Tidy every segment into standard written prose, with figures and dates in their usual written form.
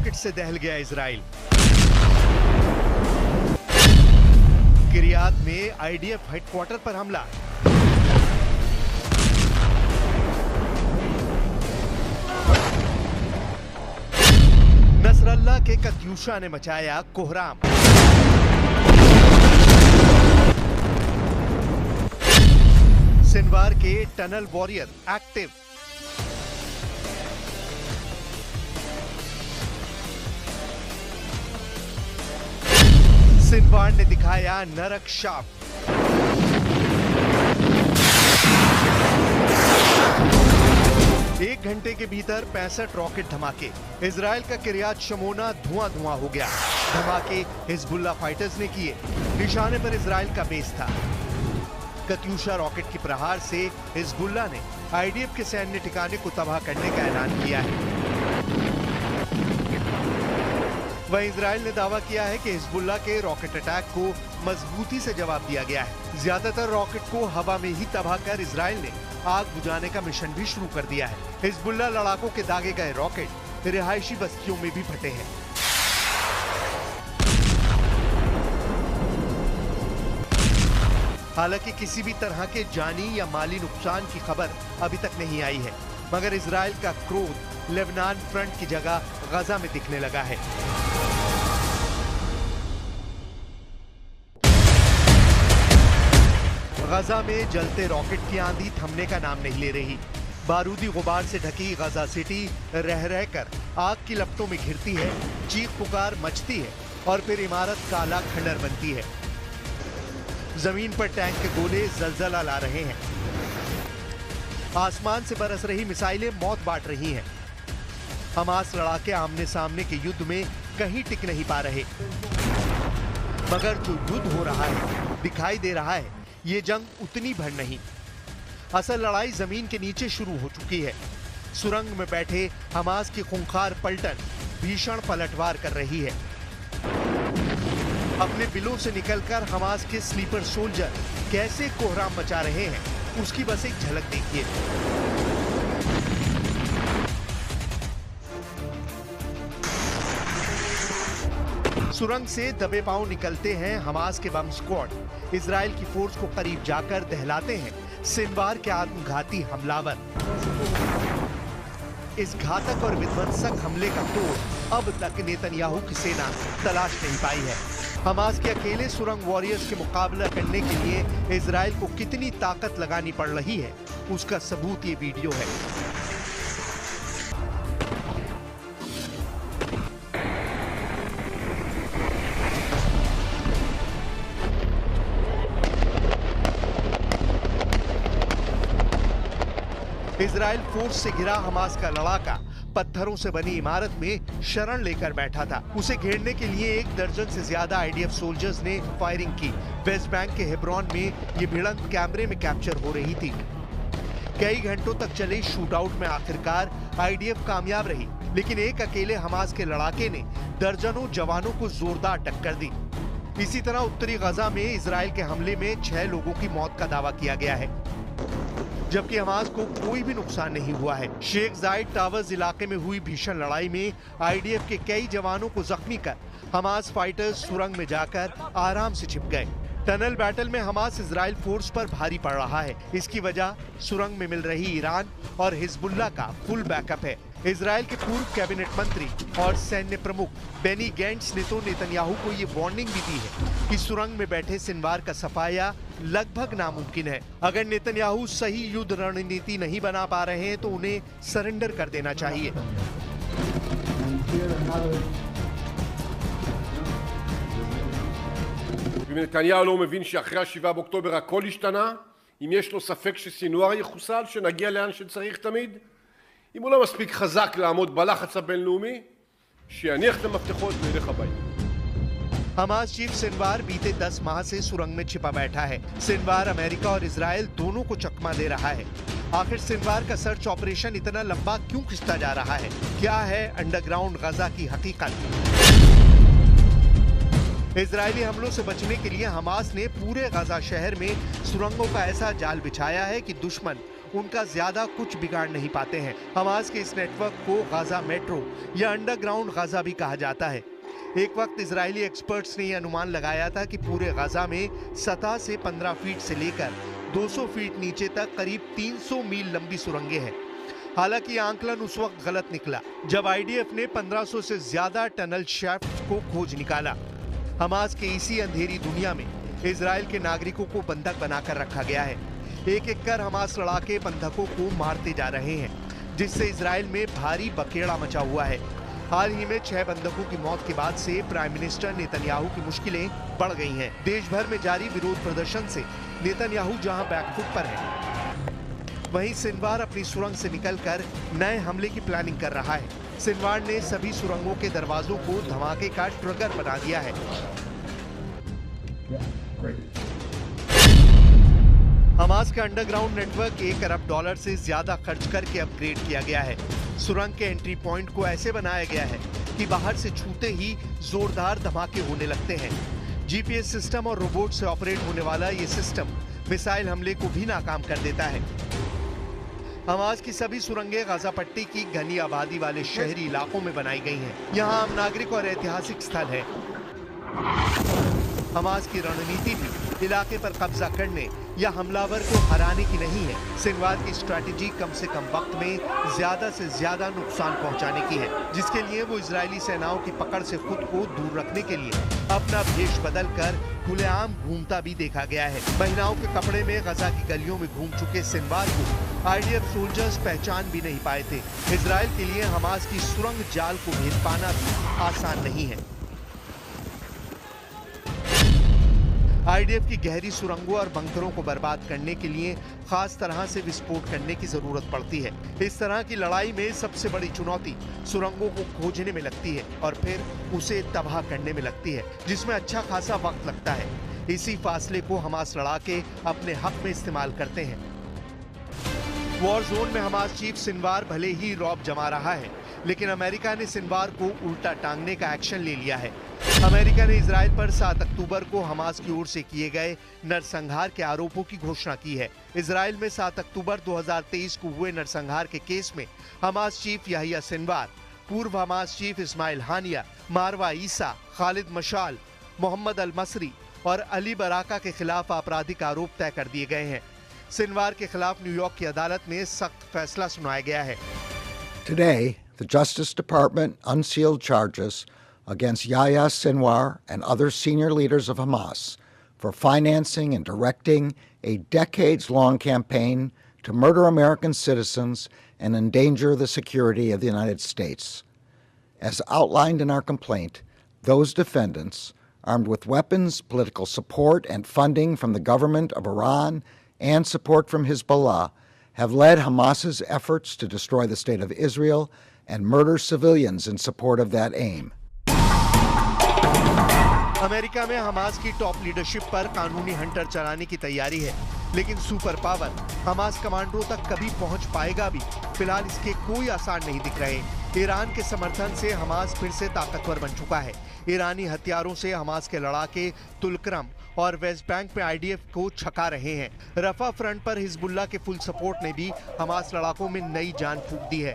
Rocket से दहल गया Israel. किरियात में आईडीएफ हेडक्वार्टर पर हमला। नसरल्ला के कत्यूशा ने मचाया कोहराम। सिनवार के टनल वॉरियर एक्टिव। सिनवार ने दिखाया नरक शाप। एक घंटे के भीतर 65 रॉकेट धमाके। इजराइल का किरियात शमोना धुआं धुआं हो गया। धमाके हिजबुल्लाह फाइटर्स ने किए। निशाने पर इजराइल का बेस था। कत्यूशा रॉकेट की प्रहार से हिजबुल्लाह ने आईडीएफ के सैन्य ठिकाने को तबाह करने का ऐलान किया है। वहीं इजराइल ने दावा किया है कि हिजबुल्लाह के रॉकेट अटैक को मजबूती से जवाब दिया गया है। ज्यादातर रॉकेट को हवा में ही तबाह कर इजराइल ने आग बुझाने का मिशन भी शुरू कर दिया है। हिजबुल्लाह लड़ाकों के दागे गए रॉकेट रिहायशी बस्तियों में भी फटे हैं। हालांकि किसी भी तरह के जानी या माली नुकसान की खबर अभी तक नहीं आई है, मगर इजराइल का क्रोध लेबनान फ्रंट की जगह गजा में दिखने लगा है। गजा में जलते रॉकेट की आंधी थमने का नाम नहीं ले रही। बारूदी गुबार से ढकी गजा सिटी रह रहकर आग की लपटों में घिरती है, चीख पुकार मचती है और फिर इमारत काला खंडर बनती है। जमीन पर टैंक के गोले जलजला ला रहे हैं। आसमान से बरस रही मिसाइलें मौत बांट रही हैं। हमास लड़ाके आमने सामने के युद्ध में कहीं टिक नहीं पा रहे, मगर जो युद्ध हो रहा है, दिखाई दे रहा है, ये जंग उतनी भर नहीं। असल लड़ाई जमीन के नीचे शुरू हो चुकी है। सुरंग में बैठे हमास की खूंखार पलटन भीषण पलटवार कर रही है। अपने बिलों से निकलकर हमास के स्लीपर सोल्जर कैसे कोहराम मचा रहे हैं, उसकी बस एक झलक देखिए। सुरंग से दबे पांव निकलते हैं हमास के बम स्क्वाड। इजराइल की फोर्स को करीब जाकर दहलाते हैं सिनवार के आत्मघाती हमलावर। इस घातक और विध्वंसक हमले का तोड़ अब तक नेतन्याहू की सेना तलाश नहीं पाई है। हमास के अकेले सुरंग वॉरियर्स के मुकाबला करने के लिए इजराइल को कितनी ताकत लगानी पड़ रही है, उसका सबूत ये वीडियो है। इजराइल फोर्स से घिरा हमास का लड़ाका पत्थरों से बनी इमारत में शरण लेकर बैठा था। उसे घेरने के लिए 1 दर्जन से ज्यादा आईडीएफ सोल्जर्स ने फायरिंग की। वेस्ट बैंक के हेब्रोन में ये भिड़ंत कैमरे में कैप्चर हो रही थी। कई घंटों तक चले शूटआउट में आखिरकार आईडीएफ कामयाब रही, लेकिन एक अकेले हमास के लड़ाके ने दर्जनों जवानों को जोरदार टक्कर दी। इसी तरह उत्तरी गजा में इजराइल के हमले में 6 लोगों की मौत का दावा किया गया है, जबकि हमास को कोई भी नुकसान नहीं हुआ है। शेख जायद टावर्स इलाके में हुई भीषण लड़ाई में आईडीएफ के कई जवानों को जख्मी कर हमास फाइटर्स सुरंग में जाकर आराम से छिप गए। टनल बैटल में हमास इजराइल फोर्स पर भारी पड़ रहा है। इसकी वजह सुरंग में मिल रही ईरान और हिजबुल्लाह का फुल बैकअप है। इजराइल के पूर्व कैबिनेट मंत्री और सैन्य प्रमुख बेनी गैंट्स ने तो नेतन्याहू को ये वार्निंग भी दी है कि सुरंग में बैठे सिनवार का सफाया लगभग नामुमकिन है। अगर नेतन्याहू सही युद्ध रणनीति नहीं बना पा रहे हैं तो उन्हें सरेंडर कर देना चाहिए। אם נתניהו לא מבין שאחרי 7 באוקטובר הכל השתנה, אם יש לו ספק שסינואר יחוסל, שנגיע לאן שצריך תמיד, אם הוא לא מספיק חזק לעמוד בלחץ הבינלאומי, שיניח את המפתחות וילך הביתה। हमास चीफ सिनवार बीते 10 माह से सुरंग में छिपा बैठा है। सिनवार अमेरिका और इजराइल दोनों को चकमा दे रहा है। आखिर सिनवार का सर्च ऑपरेशन इतना लंबा क्यों खिंचता जा रहा है? क्या है अंडरग्राउंड गजा की हकीकत? इजरायली हमलों से बचने के लिए हमास ने पूरे गजा शहर में सुरंगों का ऐसा जाल बिछाया है कि दुश्मन उनका ज्यादा कुछ बिगाड़ नहीं पाते हैं। हमास के इस नेटवर्क को गाजा मेट्रो या अंडरग्राउंड गाजा भी कहा जाता है। एक वक्त इजरायली एक्सपर्ट्स ने यह अनुमान लगाया था कि पूरे गाजा में सतह से 15 फीट से लेकर 200 फीट नीचे तक करीब 300 मील लंबी सुरंगें हैं। हालांकि आंकलन उस वक्त गलत निकला जब आईडीएफ ने 1500 से ज्यादा टनल शैफ्ट को खोज निकाला। हमास के इसी अंधेरी दुनिया में इजराइल के नागरिकों को बंधक बनाकर रखा गया है। एक एक कर हमास लड़ाके बंधकों को मारते जा रहे हैं, जिससे इजराइल में भारी बखेड़ा मचा हुआ है। हाल ही में 6 बंधकों की मौत के बाद से प्राइम मिनिस्टर नेतन्याहू की मुश्किलें बढ़ गई हैं। देश भर में जारी विरोध प्रदर्शन से नेतन्याहू जहां बैकफुट पर है, वहीं सिनवार अपनी सुरंग से निकलकर नए हमले की प्लानिंग कर रहा है। सिनवार ने सभी सुरंगों के दरवाजों को धमाके का ट्रिगर बना दिया है। हमास का अंडरग्राउंड नेटवर्क $1 अरब से ज्यादा खर्च करके अपग्रेड किया गया है। सुरंग के एंट्री पॉइंट को ऐसे बनाया गया है कि बाहर से छूते ही जोरदार धमाके होने लगते हैं। जीपीएस सिस्टम और रोबोट से ऑपरेट होने वाला ये सिस्टम मिसाइल हमले को भी नाकाम कर देता है। हमास की सभी सुरंगें गाजा पट्टी की घनी आबादी वाले शहरी इलाकों में बनाई गई हैं। यहाँ आम नागरिक और ऐतिहासिक स्थल है। हमास की रणनीति भी इलाके पर कब्जा करने या हमलावर को हराने की नहीं है। सिनवार की स्ट्रैटेजी कम से कम वक्त में ज्यादा से ज्यादा नुकसान पहुंचाने की है, जिसके लिए वो इजरायली सेनाओं की पकड़ से खुद को दूर रखने के लिए अपना भेष बदलकर खुलेआम घूमता भी देखा गया है। महिलाओं के कपड़े में गजा की गलियों में घूम चुके सिनवार को आईडीएफ सोल्जर्स पहचान भी नहीं पाए थे। इजरायल के लिए हमास की सुरंग जाल को भेद पाना भी आसान नहीं है। आईडीएफ की गहरी सुरंगों और बंकरों को बर्बाद करने के लिए खास तरह से विस्फोट करने की जरूरत पड़ती है। इस तरह की लड़ाई में सबसे बड़ी चुनौती सुरंगों को खोजने में लगती है और फिर उसे तबाह करने में लगती है, जिसमें अच्छा खासा वक्त लगता है। इसी फासले को हमास लड़ाके अपने हक में इस्तेमाल करते हैं। वॉर जोन में हमास चीफ सिनवार भले ही रौब जमा रहा है, लेकिन अमेरिका ने सिनवार को उल्टा टांगने का एक्शन ले लिया है। अमेरिका ने इजराइल पर 7 अक्टूबर को हमास की ओर से किए गए नरसंहार के आरोपों की घोषणा की है। इजराइल में 7 अक्टूबर 2023 को हुए नरसंहार के केस में हमास चीफ याहिया सिनवार, पूर्व हमास चीफ इस्माइल हानिया, मारवा ईसा, खालिद मशाल, मोहम्मद अल मसरी और अली बराका के खिलाफ आपराधिक आरोप तय कर दिए गए हैं। सिनवार के खिलाफ न्यूयॉर्क की अदालत में सख्त फैसला सुनाया गया है। Today, the Justice Department unsealed charges against Yahya Sinwar and other senior leaders of Hamas for financing and directing a decades-long campaign to murder American citizens and endanger the security of the United States. As outlined in our complaint, those defendants, armed with weapons, political support, and funding from the government of Iran and support from Hezbollah, have led Hamas's efforts to destroy the state of Israel and murder civilians in support of that aim. America में Hamas की top leadership पर कानूनी Hunter चलाने की तैयारी है, लेकिन super power Hamas कमांडरों तक कभी पहुंच पाएगा भी, फिलहाल इसके कोई आसार नहीं दिख रहे। ईरान के समर्थन से हमास फिर से ताकतवर बन चुका है। ईरानी हथियारों से हमास के लड़ाके तुलकरम और वेस्ट बैंक में आईडीएफ को छका रहे हैं। रफा फ्रंट पर हिजबुल्लाह के फुल सपोर्ट ने भी हमास लड़ाकों में नई जान फूंक दी है।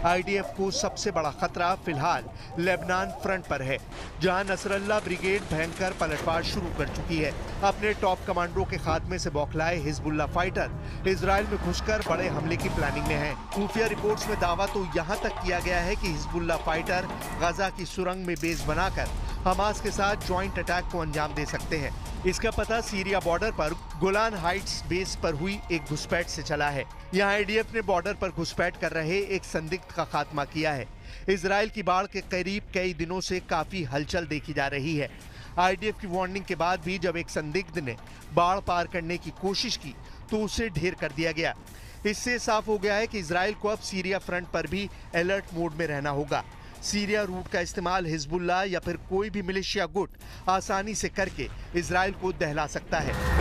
आईडीएफ को सबसे बड़ा खतरा फिलहाल लेबनान फ्रंट पर है, जहां नसरल्ला ब्रिगेड भयंकर पलटवार शुरू कर चुकी है। अपने टॉप कमांडरों के खात्मे से बौखलाए हिजबुल्लाह फाइटर इजराइल में घुसकर बड़े हमले की प्लानिंग में हैं। खुफिया रिपोर्ट्स में दावा तो यहां तक किया गया है कि हिजबुल्लाह फाइटर गाजा की सुरंग में बेस बनाकर हमास के साथ ज्वाइंट अटैक को अंजाम दे सकते हैं। इसका पता सीरिया बॉर्डर पर गोलान हाइट्स बेस पर हुई एक घुसपैठ से चला है। यहाँ आईडीएफ ने बॉर्डर पर घुसपैठ कर रहे एक संदिग्ध का खात्मा किया है। इजराइल की बाढ़ के करीब कई दिनों से काफी हलचल देखी जा रही है। आईडीएफ की वार्निंग के बाद भी जब एक संदिग्ध ने बाढ़ पार करने की कोशिश की तो उसे ढेर कर दिया गया। इससे साफ हो गया है कि इजराइल को अब सीरिया फ्रंट पर भी अलर्ट मोड में रहना होगा। सीरिया रूट का इस्तेमाल हिजबुल्लाह या फिर कोई भी मिलिशिया गुट आसानी से करके इजराइल को दहला सकता है।